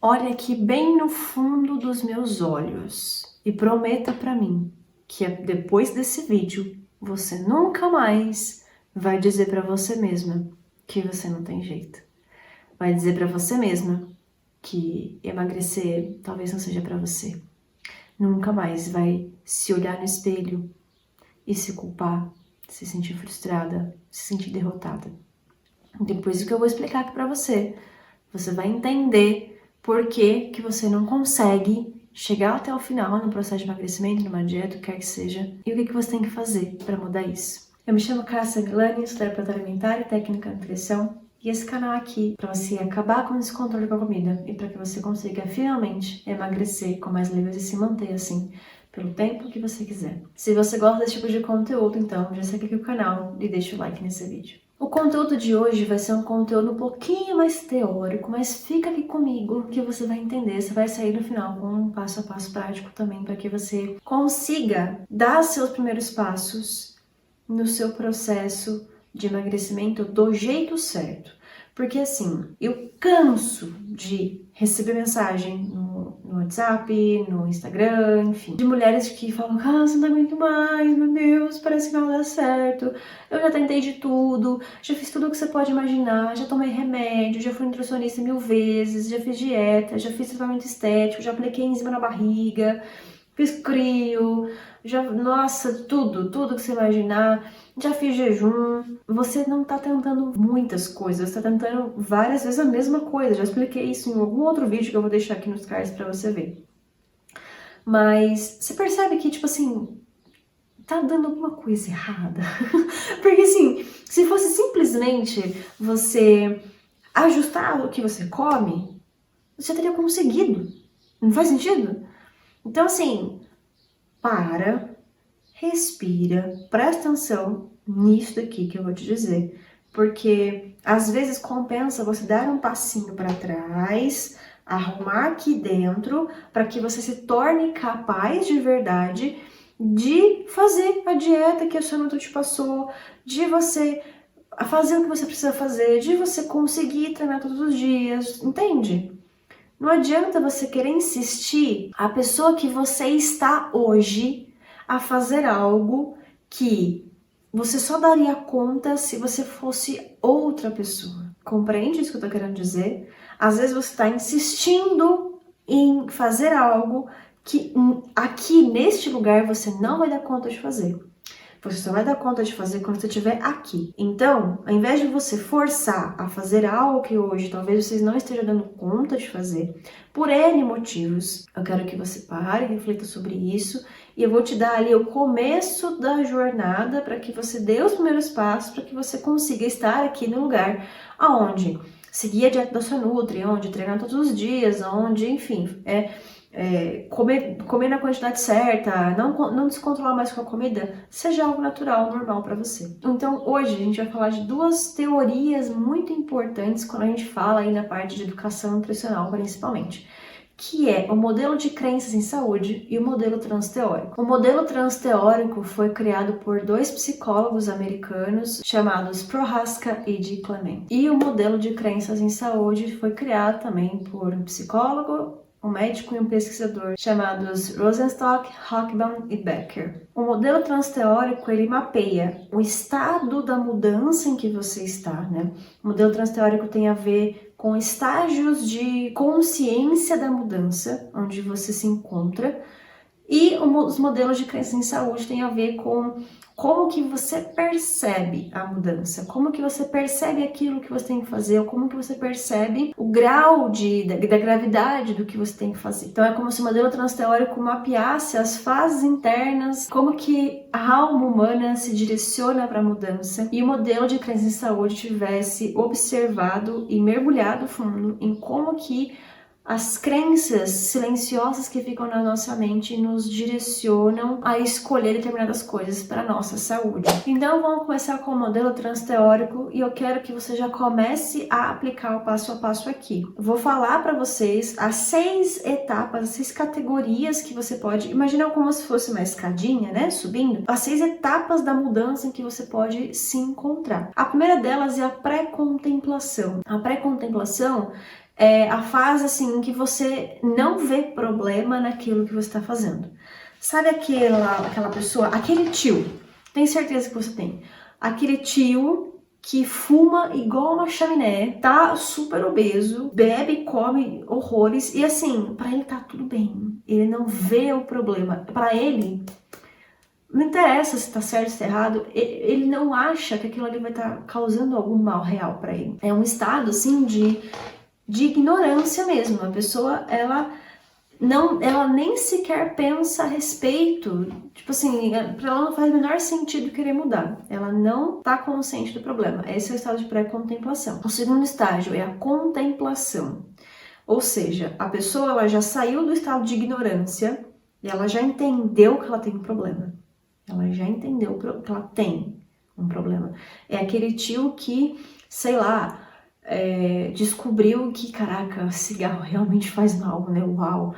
Olhe aqui bem no fundo dos meus olhos e prometa pra mim que depois desse vídeo você nunca mais vai dizer pra você mesma que você não tem jeito. Vai dizer pra você mesma que emagrecer talvez não seja pra você. Nunca mais vai se olhar no espelho e se culpar, se sentir frustrada, se sentir derrotada. Depois do que eu vou explicar aqui pra você, você vai entender por que você não consegue chegar até o final no processo de emagrecimento, numa dieta, o que quer que seja, e o que você tem que fazer para mudar isso. Eu me chamo Cássia Glani, sou terapeuta alimentar e técnica de nutrição, e esse canal aqui para você acabar com o descontrole com a comida e para que você consiga finalmente emagrecer com mais leveza e se manter assim pelo tempo que você quiser. Se você gosta desse tipo de conteúdo, então já segue aqui o canal e deixa o like nesse vídeo. O conteúdo de hoje vai ser um conteúdo um pouquinho mais teórico, mas fica aqui comigo que você vai entender, você vai sair no final com um passo a passo prático também para que você consiga dar seus primeiros passos no seu processo de emagrecimento do jeito certo. Porque assim, eu canso de receber mensagem no WhatsApp, no Instagram, enfim, de mulheres que falam: ah, você não aguento mais, meu Deus, parece que não dá certo. Eu já tentei de tudo, já fiz tudo o que você pode imaginar, já tomei remédio, já fui nutricionista 1000 vezes, já fiz dieta, já fiz tratamento estético, já apliquei enzima na barriga, fiz crio, já, nossa, tudo que você imaginar, já fiz jejum. Você não tá tentando muitas coisas, você tá tentando várias vezes a mesma coisa. Já expliquei isso em algum outro vídeo que eu vou deixar aqui nos cards pra você ver. Mas você percebe que, tipo assim, tá dando alguma coisa errada? Porque assim, se fosse simplesmente você ajustar o que você come, você já teria conseguido. Não faz sentido? Então assim, para, respira, presta atenção nisso daqui que eu vou te dizer, porque às vezes compensa você dar um passinho para trás, arrumar aqui dentro, para que você se torne capaz de verdade de fazer a dieta que a sua nutricionista te passou, de você fazer o que você precisa fazer, de você conseguir treinar todos os dias, entende? Não adianta você querer insistir a pessoa que você está hoje a fazer algo que você só daria conta se você fosse outra pessoa. Compreende isso que eu tô querendo dizer? Às vezes você está insistindo em fazer algo que aqui neste lugar você não vai dar conta de fazer. Você só vai dar conta de fazer quando você estiver aqui. Então, ao invés de você forçar a fazer algo que hoje talvez vocês não estejam dando conta de fazer, por N motivos, eu quero que você pare e reflita sobre isso. E eu vou te dar ali o começo da jornada para que você dê os primeiros passos, para que você consiga estar aqui no lugar aonde seguir a dieta da sua Nutri, onde treinar todos os dias, onde, enfim, comer na quantidade certa, não descontrolar mais com a comida, seja algo natural, normal para você. Então hoje a gente vai falar de duas teorias muito importantes quando a gente fala aí na parte de educação nutricional principalmente, que é o modelo de crenças em saúde e o modelo transteórico. O modelo transteórico foi criado por dois psicólogos americanos chamados Prohaska e Dee Clement. E o modelo de crenças em saúde foi criado também por um psicólogo, um médico e um pesquisador chamados Rosenstock, Hochbaum e Becker. O modelo transteórico, ele mapeia o estado da mudança em que você está, né? O modelo transteórico tem a ver com estágios de consciência da mudança, onde você se encontra, e os modelos de crença em saúde têm a ver com como que você percebe a mudança, como que você percebe aquilo que você tem que fazer, ou como que você percebe o grau da gravidade do que você tem que fazer. Então é como se o modelo transteórico mapeasse as fases internas, como que a alma humana se direciona para a mudança, e o modelo de crença em saúde tivesse observado e mergulhado fundo em como que as crenças silenciosas que ficam na nossa mente nos direcionam a escolher determinadas coisas para a nossa saúde. Então vamos começar com o modelo transteórico e eu quero que você já comece a aplicar o passo a passo aqui. Eu vou falar para vocês as 6 etapas, as 6 categorias que você pode imaginar como se fosse uma escadinha, né? Subindo. As 6 etapas da mudança em que você pode se encontrar. A primeira delas é a pré-contemplação. A pré-contemplação é a fase assim em que você não vê problema naquilo que você está fazendo. Sabe aquela pessoa, aquele tio, tenho certeza que você tem, aquele tio que fuma igual uma chaminé, tá super obeso, bebe e come horrores e assim, pra ele tá tudo bem. Ele não vê o problema. Pra ele, não interessa se tá certo ou se tá errado, ele não acha que aquilo ali vai estar causando algum mal real pra ele. É um estado assim de ignorância mesmo. A pessoa, ela nem sequer pensa a respeito, tipo assim, pra ela não faz o menor sentido querer mudar. Ela não tá consciente do problema. Esse é o estado de pré-contemplação. O segundo estágio é a contemplação. Ou seja, a pessoa ela já saiu do estado de ignorância e ela já entendeu que ela tem um problema. Ela já entendeu que ela tem um problema. É aquele tio que, sei lá, descobriu que, caraca, cigarro realmente faz mal, né? Uau!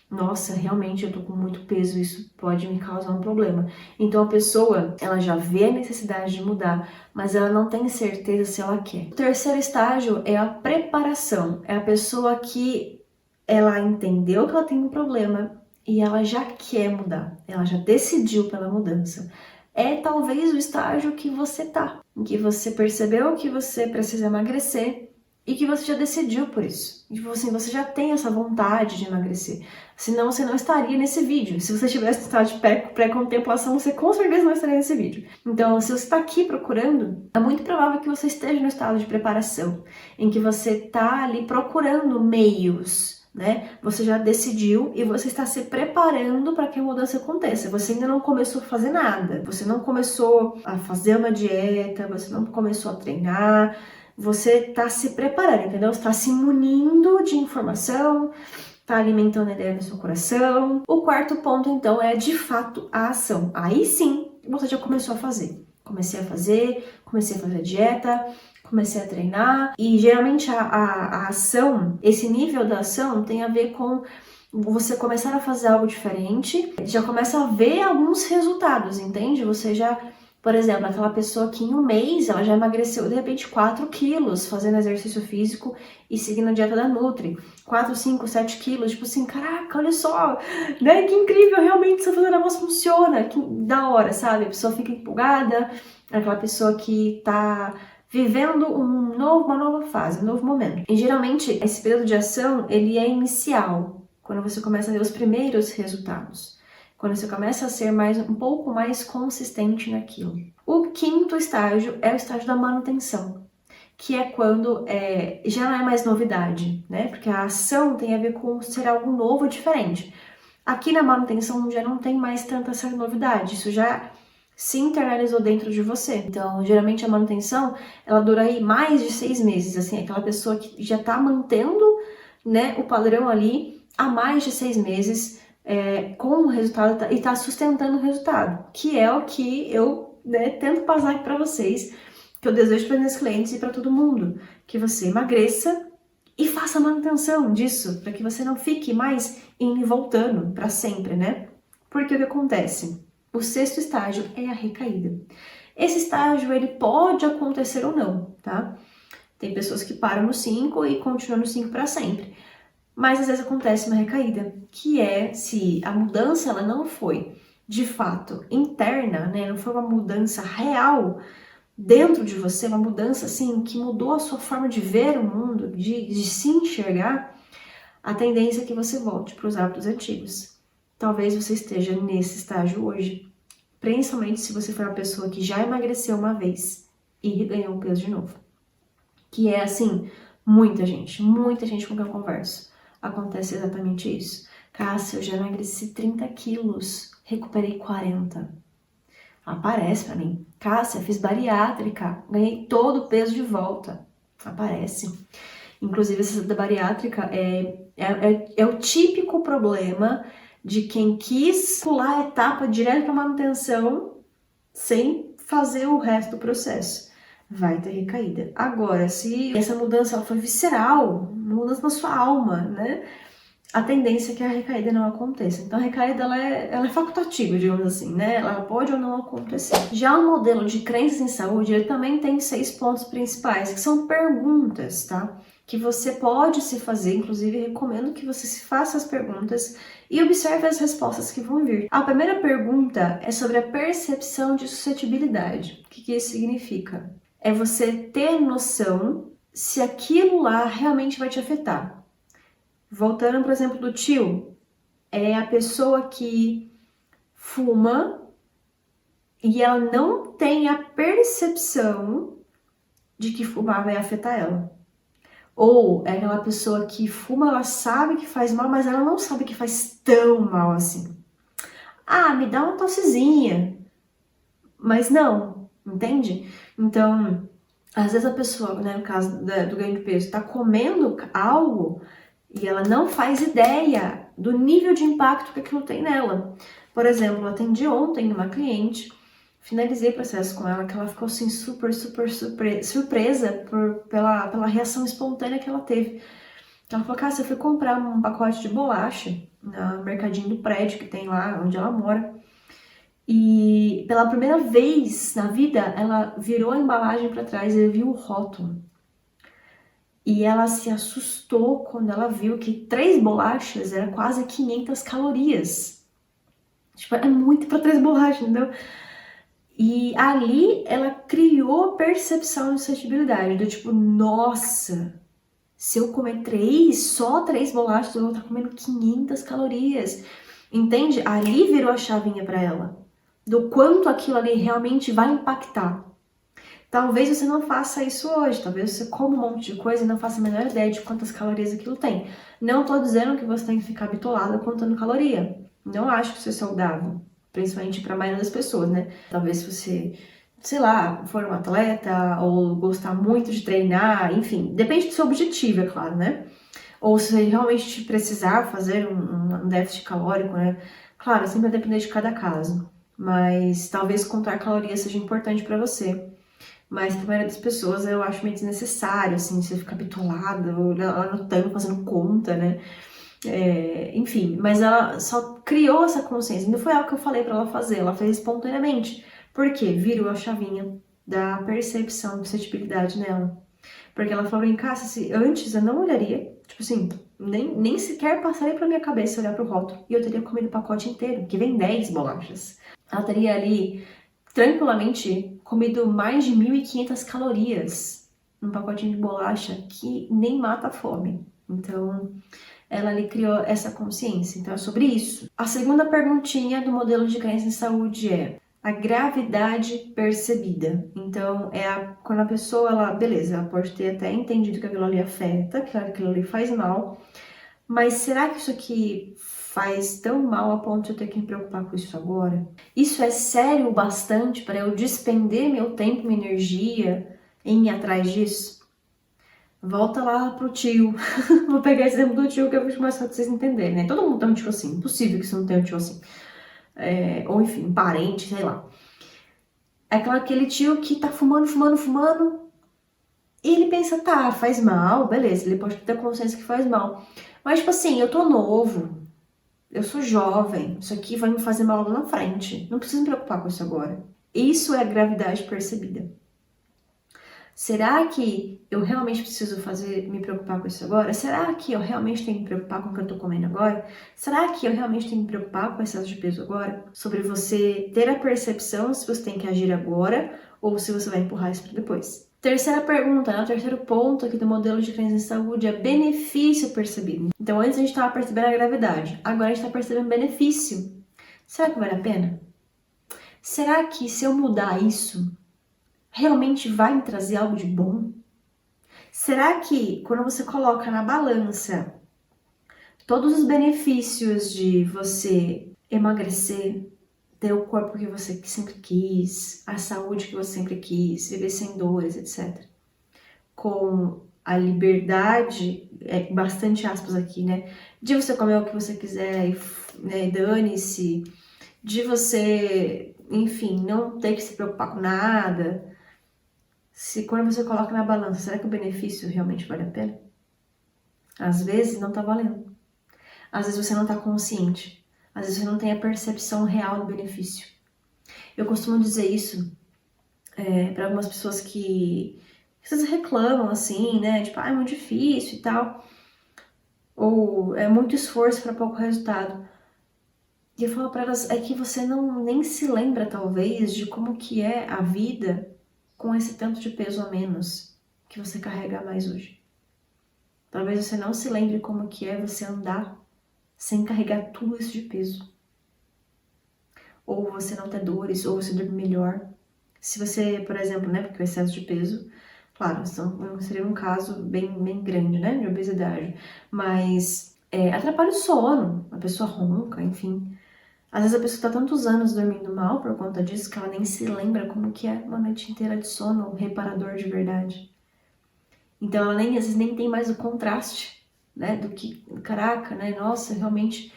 Nossa, realmente eu tô com muito peso, isso pode me causar um problema. Então a pessoa, ela já vê a necessidade de mudar, mas ela não tem certeza se ela quer. O terceiro estágio é a preparação. É a pessoa que ela entendeu que ela tem um problema e ela já quer mudar. Ela já decidiu pela mudança. É talvez o estágio que você tá, em que você percebeu que você precisa emagrecer e que você já decidiu por isso. Tipo assim, você já tem essa vontade de emagrecer. Senão você não estaria nesse vídeo. Se você tivesse no estado de pré-contemplação, você com certeza não estaria nesse vídeo. Então, se você está aqui procurando, é muito provável que você esteja no estado de preparação, em que você está ali procurando meios, né? Você já decidiu e você está se preparando para que a mudança aconteça. Você ainda não começou a fazer nada. Você não começou a fazer uma dieta, você não começou a treinar. Você está se preparando, entendeu? Você está se munindo de informação, está alimentando a ideia no seu coração. O quarto ponto, então, é de fato a ação. Aí sim, você já começou a fazer. Comecei a fazer dieta, comecei a treinar. E geralmente a ação, esse nível da ação tem a ver com você começar a fazer algo diferente, já começa a ver alguns resultados, entende? Você já... Por exemplo, aquela pessoa que em um mês ela já emagreceu de repente 4 quilos fazendo exercício físico e seguindo a dieta da Nutri. 4, 5, 7 quilos, tipo assim, caraca, olha só, né? Que incrível, realmente essa fazendo negócio funciona, que da hora, sabe? A pessoa fica empolgada, aquela pessoa que tá vivendo uma nova fase, um novo momento. E geralmente esse período de ação, ele é inicial, quando você começa a ver os primeiros resultados. Quando você começa a ser um pouco mais consistente naquilo. O quinto estágio é o estágio da manutenção, que é quando já não é mais novidade, né? Porque a ação tem a ver com ser algo novo, diferente. Aqui na manutenção já não tem mais tanta essa novidade, isso já se internalizou dentro de você. Então, geralmente a manutenção, ela dura aí mais de 6 meses, assim, aquela pessoa que já tá mantendo, né, o padrão ali há mais de 6 meses, com o resultado e tá sustentando o resultado, que é o que eu, né, tento passar aqui para vocês, que eu desejo para meus clientes e para todo mundo, que você emagreça e faça manutenção disso, para que você não fique mais indo e voltando para sempre, né? Porque o que acontece? O sexto estágio é a recaída. Esse estágio, ele pode acontecer ou não, tá? Tem pessoas que param no 5 e continuam no 5 para sempre. Mas às vezes acontece uma recaída, que é se a mudança ela não foi de fato interna, né? Não foi uma mudança real dentro de você, uma mudança assim que mudou a sua forma de ver o mundo, de se enxergar, a tendência é que você volte para os hábitos antigos. Talvez você esteja nesse estágio hoje, principalmente se você for uma pessoa que já emagreceu uma vez e ganhou peso de novo. Que é assim, muita gente com quem eu converso. Acontece exatamente isso. Cássia, eu já emagreci 30 quilos, recuperei 40. Aparece pra mim. Cássia, fiz bariátrica, ganhei todo o peso de volta. Aparece. Inclusive, essa da bariátrica é o típico problema de quem quis pular a etapa direto para manutenção sem fazer o resto do processo. Vai ter recaída. Agora, se essa mudança ela foi visceral, mudança na sua alma, né? A tendência é que a recaída não aconteça. Então, a recaída ela é facultativa, digamos assim, né? Ela pode ou não acontecer. Já o modelo de crenças em saúde, ele também tem 6 pontos principais, que são perguntas, tá? que você pode se fazer, inclusive recomendo que você se faça as perguntas e observe as respostas que vão vir. A primeira pergunta é sobre a percepção de suscetibilidade. O que isso significa? É você ter noção se aquilo lá realmente vai te afetar. Voltando, por exemplo, do tio, é a pessoa que fuma e ela não tem a percepção de que fumar vai afetar ela. Ou é aquela pessoa que fuma, ela sabe que faz mal, mas ela não sabe que faz tão mal assim. Ah, me dá uma tossezinha. Mas não, entende? Então, às vezes a pessoa, né, no caso do ganho de peso, tá comendo algo e ela não faz ideia do nível de impacto que aquilo tem nela. Por exemplo, eu atendi ontem uma cliente, finalizei o processo com ela, que ela ficou assim super surpresa pela reação espontânea que ela teve. Ela falou, cara, você foi comprar um pacote de bolacha no mercadinho do prédio que tem lá onde ela mora. E pela primeira vez na vida, ela virou a embalagem para trás e viu o rótulo. E ela se assustou quando ela viu que 3 bolachas era quase 500 calorias. Tipo, é muito para 3 bolachas, entendeu? E ali ela criou a percepção de suscetibilidade, do tipo, nossa, se eu comer 3, só 3 bolachas, eu vou estar comendo 500 calorias. Entende? Ali virou a chavinha para ela, do quanto aquilo ali realmente vai impactar. Talvez você não faça isso hoje, talvez você coma um monte de coisa e não faça a menor ideia de quantas calorias aquilo tem. Não tô dizendo que você tem que ficar bitolada contando caloria. Não acho que isso é saudável, principalmente para a maioria das pessoas, né? Talvez se você, sei lá, for um atleta ou gostar muito de treinar, enfim, depende do seu objetivo, é claro, né? Ou se você realmente precisar fazer um déficit calórico, né? Claro, sempre vai depender de cada caso, mas talvez contar calorias seja importante para você. Mas para a maioria das pessoas eu acho meio desnecessário, assim, você ficar bitolada, anotando, fazendo conta, né? Enfim, mas ela só criou essa consciência. Não foi algo que eu falei para ela fazer, ela fez espontaneamente. Por quê? Virou a chavinha da percepção de suscetibilidade nela. Porque ela falou, vem cá, se antes eu não olharia, tipo assim, nem sequer passaria pra minha cabeça olhar pro rótulo. E eu teria comido o pacote inteiro, que vem 10 bolachas. Ela teria ali tranquilamente comido mais de 1.500 calorias num pacotinho de bolacha que nem mata a fome. Então, ela ali criou essa consciência. Então, é sobre isso. A segunda perguntinha do modelo de crença em saúde é a gravidade percebida. Então, quando a pessoa, beleza, ela pode ter até entendido que aquilo ali afeta, que aquilo ali faz mal, mas será que isso aqui faz tão mal a ponto de eu ter que me preocupar com isso agora? Isso é sério o bastante para eu despender meu tempo e minha energia em ir atrás disso? Volta lá pro tio. Vou pegar esse exemplo do tio que é muito mais fácil pra vocês entenderem, né? Todo mundo tem um tio assim. Impossível que você não tenha um tio assim. Ou enfim, um parente, sei lá. É aquele tio que tá fumando. E ele pensa, tá, faz mal, beleza. Ele pode ter consciência que faz mal. Mas, tipo assim, eu tô novo. Eu sou jovem. Isso aqui vai me fazer mal lá na frente. Não preciso me preocupar com isso agora. Isso é a gravidade percebida. Será que eu realmente preciso me preocupar com isso agora? Será que eu realmente tenho que me preocupar com o que eu tô comendo agora? Será que eu realmente tenho que me preocupar com o excesso de peso agora? Sobre você ter a percepção se você tem que agir agora ou se você vai empurrar isso para depois. Terceira pergunta, né? O terceiro ponto aqui do modelo de crença em saúde é benefício percebido. Então, antes a gente estava percebendo a gravidade, agora a gente está percebendo benefício. Será que vale a pena? Será que se eu mudar isso, realmente vai me trazer algo de bom? Será que quando você coloca na balança todos os benefícios de você emagrecer, ter o corpo que você sempre quis, a saúde que você sempre quis, viver sem dores, etc., com a liberdade, bastante aspas aqui, né, de você comer o que você quiser, né, dane-se, de você, enfim, não ter que se preocupar com nada. Se quando você coloca na balança, será que o benefício realmente vale a pena? Às vezes não tá valendo. Às vezes você não tá consciente. Às vezes você não tem a percepção real do benefício. Eu costumo dizer isso para algumas pessoas que Vocês reclamam assim, né? Tipo, é muito difícil e tal. Ou é muito esforço para pouco resultado. E eu falo para elas, é que você não nem se lembra, talvez, de como que é a vida com esse tanto de peso a menos que você carrega a mais hoje. Talvez você não se lembre como que é você andar sem carregar tudo isso de peso. Ou você não ter dores, ou você dormir melhor. Se você, por exemplo, né, porque o excesso de peso, claro, seria um caso bem grande, né, de obesidade, mas atrapalha o sono, a pessoa ronca, enfim. Às vezes a pessoa está tantos anos dormindo mal por conta disso que ela nem se lembra como que é uma noite inteira de sono reparador de verdade. Então ela nem, às vezes nem tem mais o contraste, né, do que, caraca, né, nossa, realmente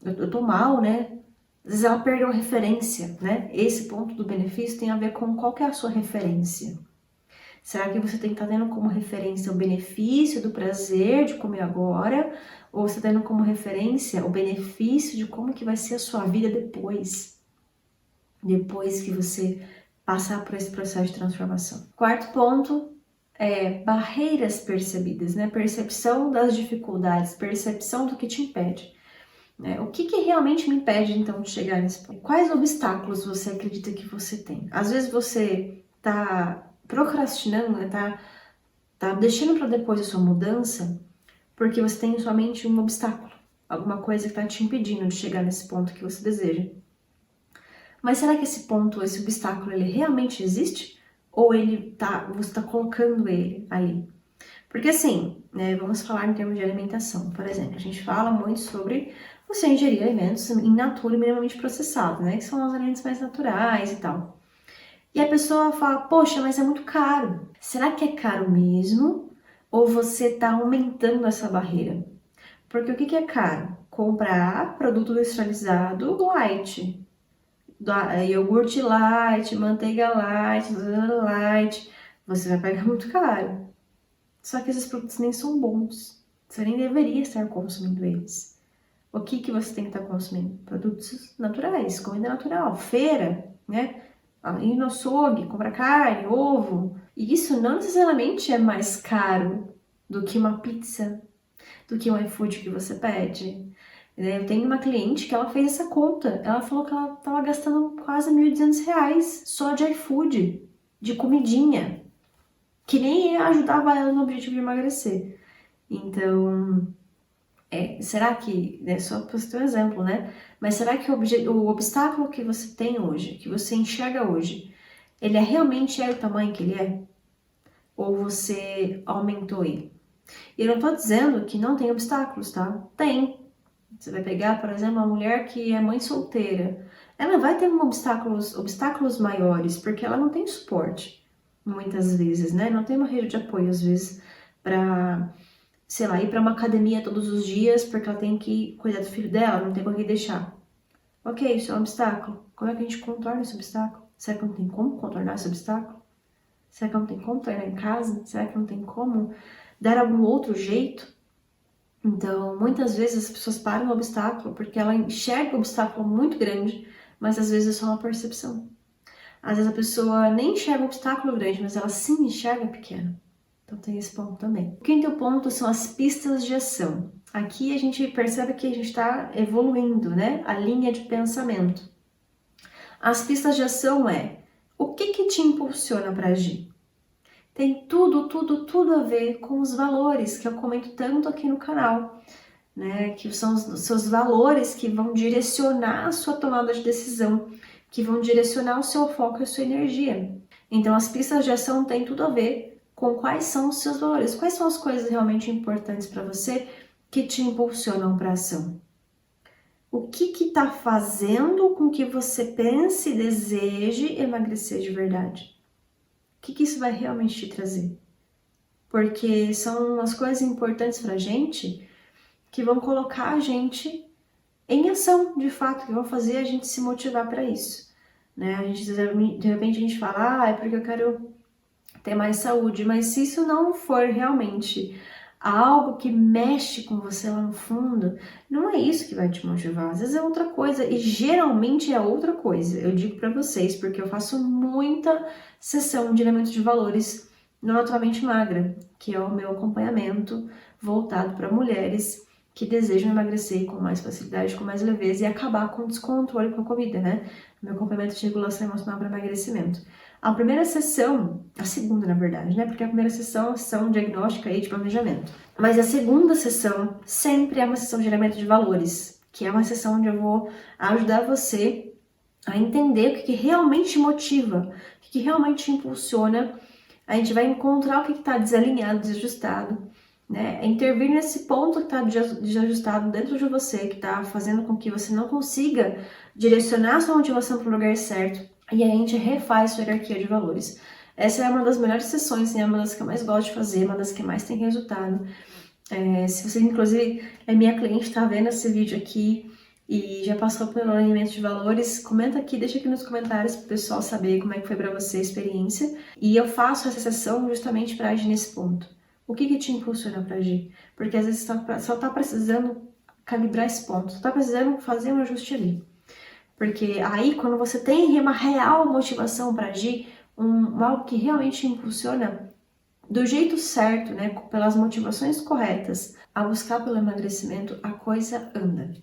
eu tô mal, né? Às vezes ela perdeu a referência, né? Esse ponto do benefício tem a ver com qual que é a sua referência. Será que você tem que estar tendo como referência o benefício do prazer de comer agora? Ou você está tendo como referência o benefício de como que vai ser a sua vida depois? Depois que você passar por esse processo de transformação. Quarto ponto é barreiras percebidas, né? Percepção das dificuldades, percepção do que te impede. O que realmente me impede, então, de chegar nesse ponto? Quais obstáculos você acredita que você tem? Às vezes você está procrastinando, né? Tá deixando para depois a sua mudança porque você tem em sua mente um obstáculo, alguma coisa que está te impedindo de chegar nesse ponto que você deseja. Mas será que esse ponto, esse obstáculo, ele realmente existe? Ou você está colocando ele aí? Porque assim, né, vamos falar em termos de alimentação, por exemplo, a gente fala muito sobre você ingerir alimentos in natura e minimamente processados, né, que são os alimentos mais naturais e tal. E a pessoa fala, poxa, mas é muito caro. Será que é caro mesmo? Ou você está aumentando essa barreira? Porque o que é caro? Comprar produto industrializado light, iogurte light, manteiga light, você vai pagar muito caro. Só que esses produtos nem são bons. Você nem deveria estar consumindo eles. O que você tem que estar consumindo? Produtos naturais, comida natural, feira, né? Ir no açougue, comprar carne, ovo. E isso não necessariamente é mais caro do que uma pizza, do que um iFood que você pede. Eu tenho uma cliente que ela fez essa conta. Ela falou que ela estava gastando quase R$ 1.200 só de iFood, de comidinha, que nem ajudava ela no objetivo de emagrecer. Então, será que, né, só para você ter um exemplo, né? Mas será que o obstáculo que você tem hoje, que você enxerga hoje, ele realmente é o tamanho que ele é? Ou você aumentou ele? E eu não tô dizendo que não tem obstáculos, tá? Tem. Você vai pegar, por exemplo, uma mulher que é mãe solteira. Ela vai ter obstáculos maiores, porque ela não tem suporte, muitas vezes, né? Não tem uma rede de apoio, às vezes, para, sei lá, ir para uma academia todos os dias, porque ela tem que cuidar do filho dela, não tem com quem deixar. Ok, isso é um obstáculo. Como é que a gente contorna esse obstáculo? Será que não tem como contornar esse obstáculo? Será que não tem como treinar em casa? Será que não tem como dar algum outro jeito? Então, muitas vezes as pessoas param no obstáculo porque ela enxerga o obstáculo muito grande, mas às vezes é só uma percepção. Às vezes a pessoa nem enxerga o obstáculo grande, mas ela sim enxerga pequeno. Então tem esse ponto também. O quinto ponto são as pistas de ação. Aqui a gente percebe que a gente está evoluindo, né? A linha de pensamento. As pistas de ação o que te impulsiona para agir? Tem tudo a ver com os valores que eu comento tanto aqui no canal, né? Que são os seus valores que vão direcionar a sua tomada de decisão, que vão direcionar o seu foco e a sua energia. Então, as pistas de ação têm tudo a ver com quais são os seus valores, quais são as coisas realmente importantes para você que te impulsionam para a ação. O que está fazendo com que você pense e deseje emagrecer de verdade? O que isso vai realmente te trazer? Porque são as coisas importantes para a gente que vão colocar a gente em ação, de fato, que vão fazer a gente se motivar para isso. Né? A gente, de repente a gente fala, é porque eu quero ter mais saúde, mas se isso não for realmente algo que mexe com você lá no fundo, não é isso que vai te motivar. Às vezes é outra coisa e geralmente é outra coisa. Eu digo para vocês porque eu faço muita sessão de elementos de valores no Naturalmente Magra, que é o meu acompanhamento voltado para mulheres que desejam emagrecer com mais facilidade, com mais leveza e acabar com o descontrole com a comida, né? Meu acompanhamento de regulação emocional para emagrecimento. A primeira sessão, a segunda na verdade, né? Porque a primeira sessão é a sessão diagnóstica e de planejamento. Mas a segunda sessão sempre é uma sessão de elemento de valores, que é uma sessão onde eu vou ajudar você a entender o que realmente te motiva, o que realmente te impulsiona. A gente vai encontrar o que está desalinhado, desajustado, né? É intervir nesse ponto que está desajustado dentro de você, que está fazendo com que você não consiga direcionar sua motivação para o lugar certo. E aí a gente refaz sua hierarquia de valores. Essa é uma das melhores sessões, né? Uma das que eu mais gosto de fazer, uma das que mais tem resultado. Se você, inclusive, é minha cliente, está vendo esse vídeo aqui e já passou pelo alinhamento de valores, comenta aqui, deixa aqui nos comentários para o pessoal saber como é que foi para você a experiência. E eu faço essa sessão justamente para agir nesse ponto. O que te impulsiona para agir? Porque às vezes só está precisando calibrar esse ponto, só está precisando fazer um ajuste ali. Porque aí, quando você tem uma real motivação para agir, algo que realmente te impulsiona, do jeito certo, né, pelas motivações corretas, a buscar pelo emagrecimento, a coisa anda.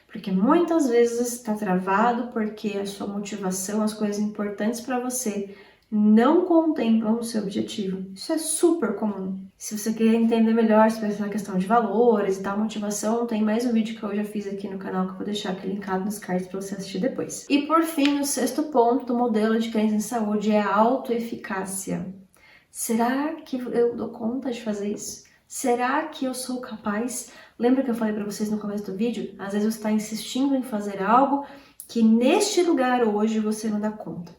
Porque muitas vezes está travado porque a sua motivação, as coisas importantes para você não contemplam o seu objetivo. Isso é super comum. Se você quer entender melhor sobre essa questão de valores e tal, motivação, tem mais um vídeo que eu já fiz aqui no canal que eu vou deixar aqui linkado nos cards para você assistir depois. E por fim, o sexto ponto do modelo de crença em saúde é a autoeficácia. Será que eu dou conta de fazer isso? Será que eu sou capaz? Lembra que eu falei para vocês no começo do vídeo? Às vezes você está insistindo em fazer algo que neste lugar hoje você não dá conta.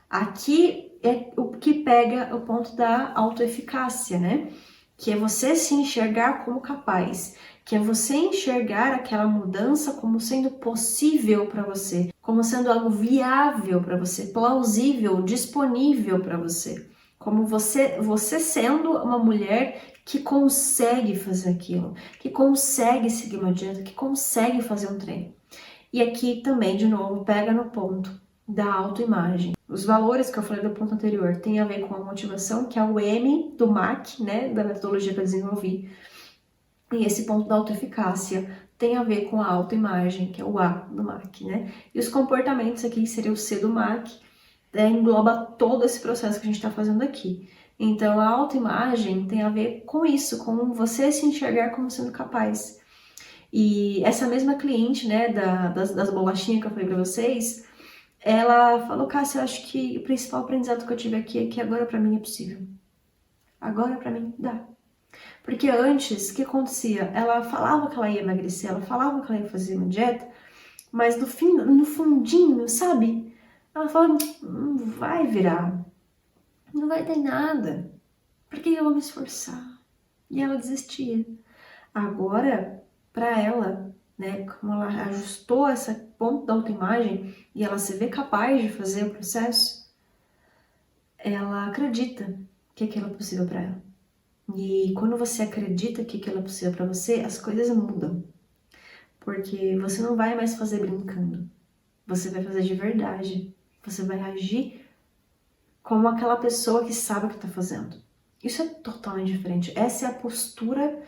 Aqui é o que pega o ponto da autoeficácia, né? Que é você se enxergar como capaz, que é você enxergar aquela mudança como sendo possível para você, como sendo algo viável para você, plausível, disponível para você. Como você sendo uma mulher que consegue fazer aquilo, que consegue seguir uma dieta, que consegue fazer um treino. E aqui também, de novo, pega no ponto da autoimagem. Os valores que eu falei do ponto anterior tem a ver com a motivação, que é o M do MAC, né, da metodologia que eu desenvolvi. E esse ponto da autoeficácia tem a ver com a autoimagem, que é o A do MAC, né? E os comportamentos aqui, que seria o C do MAC, engloba todo esse processo que a gente está fazendo aqui. Então, a autoimagem tem a ver com isso, com você se enxergar como sendo capaz. E essa mesma cliente, né, das bolachinhas que eu falei pra vocês, ela falou, Cássia, eu acho que o principal aprendizado que eu tive aqui é que agora pra mim é possível. Agora pra mim dá. Porque antes, o que acontecia? Ela falava que ela ia emagrecer, ela falava que ela ia fazer uma dieta, mas no fundinho, sabe? Ela falava, não vai virar, não vai ter nada. Por que eu vou me esforçar? E ela desistia. Agora, para ela, né, como ela ajustou esse ponto da autoimagem e ela se vê capaz de fazer o processo, ela acredita que aquilo é possível para ela. E quando você acredita que aquilo é possível para você, as coisas mudam. Porque você não vai mais fazer brincando. Você vai fazer de verdade. Você vai agir como aquela pessoa que sabe o que está fazendo. Isso é totalmente diferente. Essa é a postura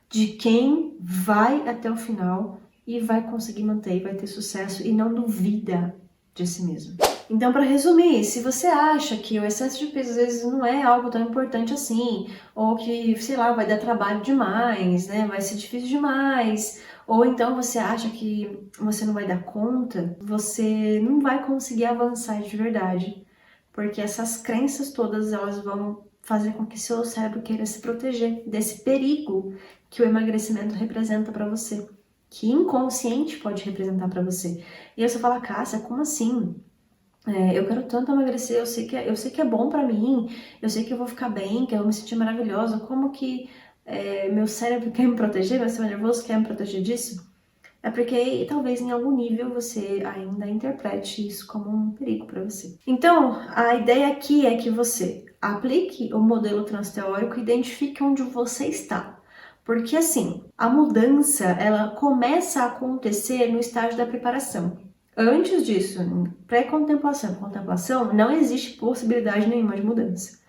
de quem vai até o final e vai conseguir manter, e vai ter sucesso e não duvida de si mesmo. Então, para resumir, se você acha que o excesso de peso às vezes não é algo tão importante assim, ou que, sei lá, vai dar trabalho demais, né, vai ser difícil demais, ou então você acha que você não vai dar conta, você não vai conseguir avançar de verdade, porque essas crenças todas, elas vão fazer com que seu cérebro queira se proteger desse perigo que o emagrecimento representa para você, que inconsciente pode representar para você. E aí você fala, Cássia, como assim? Eu quero tanto emagrecer, eu sei que é bom pra mim, eu sei que eu vou ficar bem, que eu vou me sentir maravilhosa. Como que meu cérebro quer me proteger, meu sistema nervoso quer me proteger disso? É porque talvez em algum nível você ainda interprete isso como um perigo para você. Então, a ideia aqui é que você aplique o modelo transteórico e identifique onde você está. Porque assim, a mudança, ela começa a acontecer no estágio da preparação. Antes disso, pré-contemplação e contemplação, não existe possibilidade nenhuma de mudança.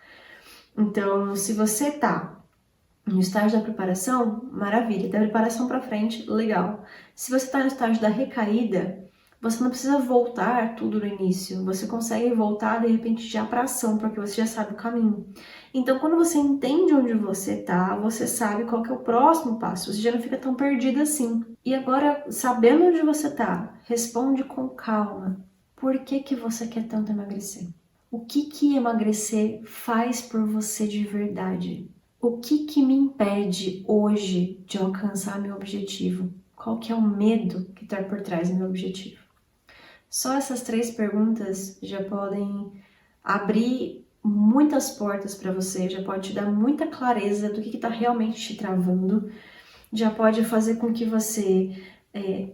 Então, se você tá no estágio da preparação, maravilha. Da preparação para frente, legal. Se você está no estágio da recaída, você não precisa voltar tudo no início. Você consegue voltar, de repente, já para ação, porque você já sabe o caminho. Então, quando você entende onde você tá, você sabe qual que é o próximo passo. Você já não fica tão perdido assim. E agora, sabendo onde você tá, responde com calma. Por que que você quer tanto emagrecer? O que que emagrecer faz por você de verdade? O que que me impede hoje de alcançar meu objetivo? Qual que é o medo que está por trás do meu objetivo? Só essas 3 perguntas já podem abrir muitas portas para você, já pode te dar muita clareza do que está realmente te travando, já pode fazer com que você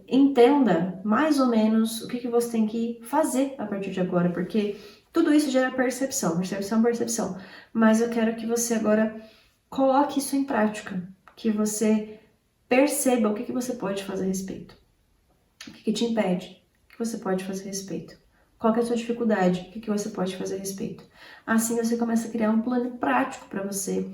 entenda mais ou menos o que você tem que fazer a partir de agora, porque tudo isso gera percepção, percepção, percepção. Mas eu quero que você agora coloque isso em prática, que você perceba o que você pode fazer a respeito. O que te impede? O que você pode fazer a respeito? Qual que é a sua dificuldade? O que você pode fazer a respeito? Assim você começa a criar um plano prático para você,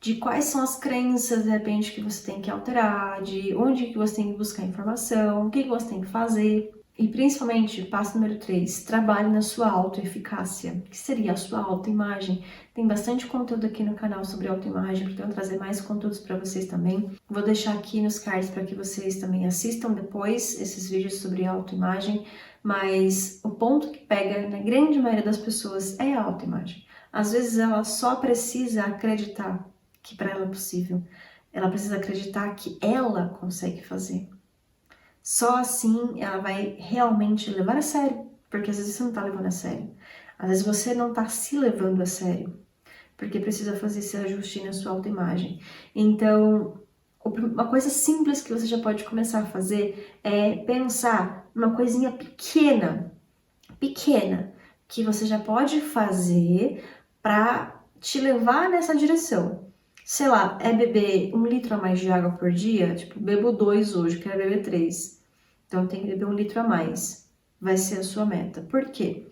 de quais são as crenças, de repente, que você tem que alterar, de onde que você tem que buscar informação, o que você tem que fazer. E principalmente, passo número 3, trabalhe na sua autoeficácia, que seria a sua autoimagem. Tem bastante conteúdo aqui no canal sobre autoimagem, pretendo trazer mais conteúdos para vocês também. Vou deixar aqui nos cards para que vocês também assistam depois esses vídeos sobre autoimagem, mas o ponto que pega na grande maioria das pessoas é a autoimagem. Às vezes ela só precisa acreditar que para ela é possível. Ela precisa acreditar que ela consegue fazer. Só assim ela vai realmente levar a sério, porque às vezes você não tá levando a sério. Às vezes você não tá se levando a sério, porque precisa fazer esse ajuste na sua autoimagem. Então, uma coisa simples que você já pode começar a fazer é pensar numa coisinha pequena, que você já pode fazer para te levar nessa direção. Sei lá, é beber 1 litro a mais de água por dia? Tipo, bebo 2 hoje, quero beber 3. Então tem que beber 1 litro a mais. Vai ser a sua meta. Por quê?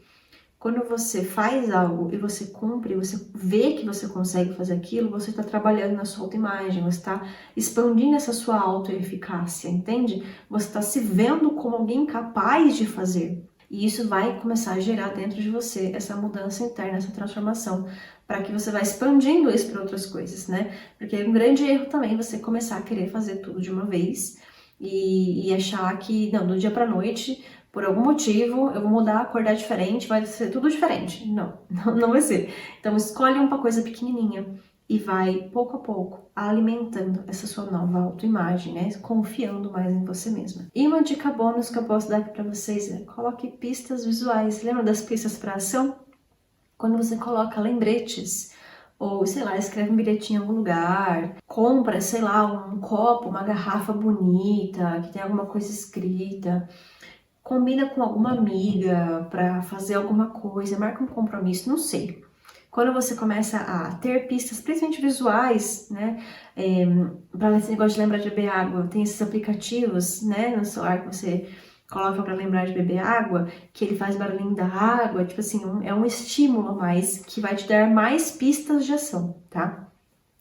Quando você faz algo e você cumpre, você vê que você consegue fazer aquilo, você está trabalhando na sua autoimagem, você está expandindo essa sua autoeficácia, entende? Você está se vendo como alguém capaz de fazer. E isso vai começar a gerar dentro de você essa mudança interna, essa transformação, para que você vá expandindo isso para outras coisas, né? Porque é um grande erro também você começar a querer fazer tudo de uma vez e achar que, não, do dia para noite, por algum motivo, eu vou mudar, acordar diferente, vai ser tudo diferente. Não, não vai ser. Então escolhe uma coisa pequenininha e vai, pouco a pouco, alimentando essa sua nova autoimagem, né? Confiando mais em você mesma. E uma dica bônus que eu posso dar aqui pra vocês é: coloque pistas visuais. Lembra das pistas para ação? Quando você coloca lembretes, ou sei lá, escreve um bilhetinho em algum lugar, compra, sei lá, um copo, uma garrafa bonita, que tem alguma coisa escrita, combina com alguma amiga para fazer alguma coisa, marca um compromisso, não sei. Quando você começa a ter pistas, principalmente visuais, né? Para esse negócio de lembrar de beber água, tem esses aplicativos, né, no celular que você coloca para lembrar de beber água, que ele faz barulhinho da água, tipo assim, é um estímulo a mais que vai te dar mais pistas de ação, tá?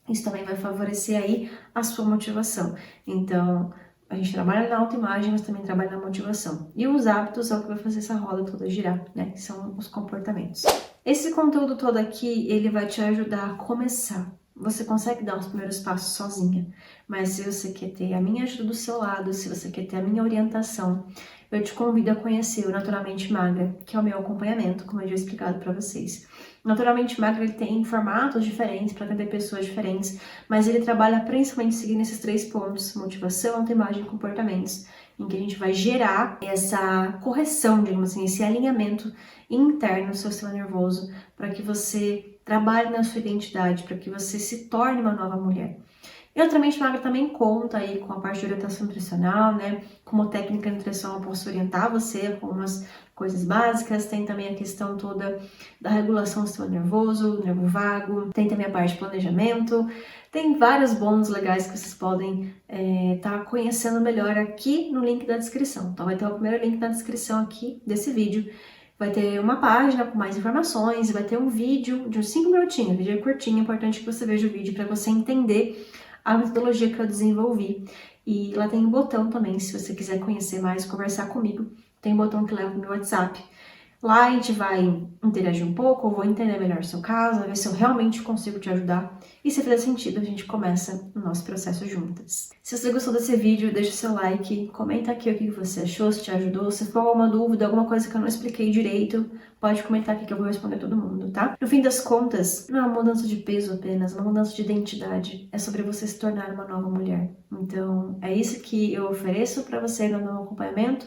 Isso também vai favorecer aí a sua motivação. Então, a gente trabalha na autoimagem, mas também trabalha na motivação. E os hábitos é o que vai fazer essa roda toda girar, né? Que são os comportamentos. Esse conteúdo todo aqui, ele vai te ajudar a começar. Você consegue dar os primeiros passos sozinha, mas se você quer ter a minha ajuda do seu lado, se você quer ter a minha orientação, eu te convido a conhecer o Naturalmente Magra, que é o meu acompanhamento, como eu já explicado para vocês. Naturalmente Magra, ele tem formatos diferentes para atender pessoas diferentes, mas ele trabalha principalmente seguindo esses 3 pontos: motivação, autoimagem e comportamentos, em que a gente vai gerar essa correção, digamos assim, esse alinhamento interno no seu sistema nervoso, para que você trabalhe na sua identidade, para que você se torne uma nova mulher. E Naturalmente Magra também conta aí com a parte de orientação nutricional, né? Como técnica de nutrição eu posso orientar você com umas coisas básicas, tem também a questão toda da regulação do sistema nervoso, do nervo vago, tem também a parte de planejamento, Tem vários bônus legais que vocês podem tá conhecendo melhor aqui no link da descrição. Então vai ter o primeiro link na descrição aqui desse vídeo. Vai ter uma página com mais informações e vai ter um vídeo de uns 5 minutinhos. O vídeo é curtinho, é importante que você veja o vídeo para você entender a metodologia que eu desenvolvi. E lá tem um botão também, se você quiser conhecer mais, conversar comigo, tem um botão que leva pro meu WhatsApp. Lá a gente vai interagir um pouco, eu vou entender melhor o seu caso, ver se eu realmente consigo te ajudar. E se fizer sentido, a gente começa o nosso processo juntas. Se você gostou desse vídeo, deixa o seu like, comenta aqui o que você achou, se te ajudou. Se for alguma dúvida, alguma coisa que eu não expliquei direito, pode comentar aqui que eu vou responder todo mundo, tá? No fim das contas, não é uma mudança de peso apenas, é uma mudança de identidade. É sobre você se tornar uma nova mulher. Então, é isso que eu ofereço pra você no meu acompanhamento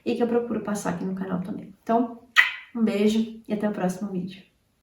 e que eu procuro passar aqui no canal também. Então, um beijo e até o próximo vídeo.